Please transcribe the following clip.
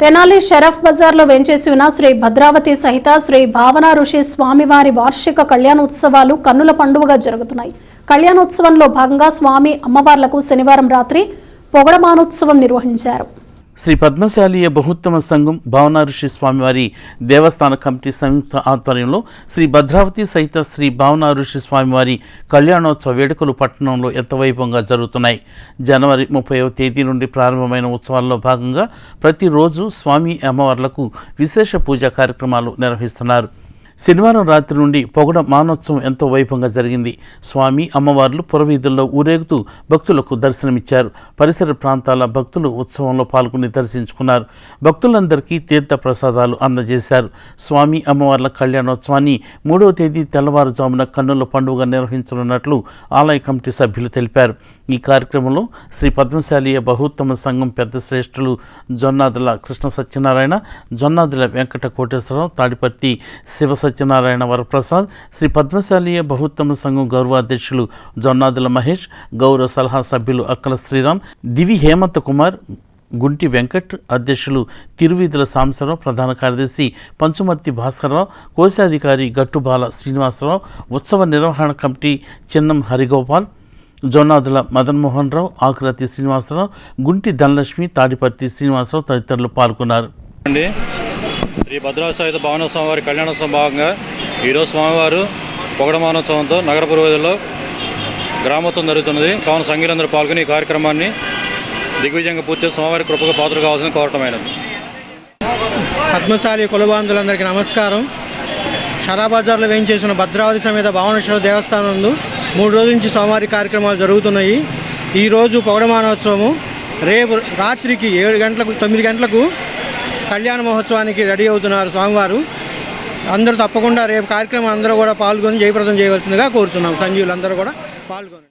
Tenali charades బజార్లో వేంచేసి ఉన్న శ్రీ భద్రావతి సహిత శ్రీ భావన ఋషి స్వామివారి వార్షిక కళ్యాణోత్సవాలు కన్నుల పండుగగా జరుగుతున్నాయి. కళ్యాణోత్సవంలో భాగంగా స్వామి అమ్మవార్లకు శనివారం రాత్రి పొగడమానోత్సవం నిర్వహించారు. శ్రీ పద్మశాలీయ బహుత్తమ సంఘం భావన ఋషి స్వామివారి దేవస్థాన కమిటీ సంయుక్త ఆధ్వర్యంలో శ్రీ భద్రావతి సహిత శ్రీ భావన ఋషి స్వామివారి కళ్యాణోత్సవ వేడుకలు పట్టణంలో ఎంతవైభవంగా జరుగుతున్నాయి. జనవరి 30వ తేదీ నుండి ప్రారంభమైన ఉత్సవాల్లో భాగంగా ప్రతిరోజు స్వామి అమ్మవార్లకు విశేష పూజా కార్యక్రమాలు నిర్వహిస్తున్నారు. శనివారం రాత్రి నుండి పొగడ మానోత్సవం ఎంతో వైభవంగా జరిగింది. స్వామి అమ్మవార్లు పురవీధుల్లో ఊరేగుతూ భక్తులకు దర్శనమిచ్చారు. పరిసర ప్రాంతాల భక్తులు ఉత్సవంలో పాల్గొని దర్శించుకున్నారు. భక్తులందరికీ తీర్థ ప్రసాదాలు అందజేశారు. స్వామి అమ్మవార్ల కళ్యాణోత్సవాన్ని 3వ తేదీ తెల్లవారుజామున కన్నుల పండుగ నిర్వహించనున్నట్లు ఆలయ కమిటీ సభ్యులు తెలిపారు. ఈ కార్యక్రమంలో శ్రీ పద్మశాలీయ బహుత్తమ సంఘం పెద్ద శ్రేష్ఠులు జొన్నాదుల కృష్ణ సత్యనారాయణ, జొన్నాదుల వెంకట కోటేశ్వరరావు, తాడిపర్తి శివ సత్యనారాయణ వరప్రసాద్, శ్రీ పద్మశాలీయ బహుత్తమ సంఘం గౌరవాధ్యక్షులు జొన్నాదుల మహేష్, గౌరవ సలహా సభ్యులు అక్కల శ్రీరామ్, దివి హేమంత్ కుమార్, గుంటి వెంకట్, అధ్యక్షులు తిరువీధుల సాంబశివరావు, ప్రధాన కార్యదర్శి పంచుమర్తి భాస్కరరావు, కోశాధికారి గట్టుబాల శ్రీనివాసరావు, ఉత్సవ నిర్వహణ కమిటీ చిన్నం హరిగోపాల్, జొన్నాదుల మదన్మోహన్ రావు, ఆకురతి శ్రీనివాసరావు, గుంటి ధనలక్ష్మి, తాడిపర్తి శ్రీనివాసరావు తదితరులు పాల్గొన్నారు. శ్రీ భద్రావతి సహిత భావన స్వామివారి కళ్యాణోత్సవం భాగంగా ఈరోజు స్వామివారు పొగడమానోత్సవంతో నగర పురోహితుల్లో గ్రామోత్సవం జరుగుతున్నది. కావున సంఘీయులందరూ పాల్గొని ఈ కార్యక్రమాన్ని దిగ్విజయంగా పూర్తి చేసి స్వామివారి కృపకు పాత్రలు కావాల్సిన కోరటమైనది. పద్మశాలి కులబాంధులందరికీ నమస్కారం. షరఫ్ బజార్లో వేయించేసిన భద్రావతి సమేత భావనేశ్వర దేవస్థానం నందు 3 రోజుల నుంచి స్వామివారి కార్యక్రమాలు జరుగుతున్నాయి. ఈరోజు పొగడమానోత్సవము, రేపు రాత్రికి 9 గంటలకు కళ్యాణ మహోత్సవానికి రెడీ అవుతున్నారు స్వామివారు. అందరూ తప్పకుండా రేపు కార్యక్రమం అందరూ కూడా పాల్గొని జయప్రదం చేయవలసిందిగా కోరుచున్నాం. సంజీవులందరూ కూడా పాల్గొని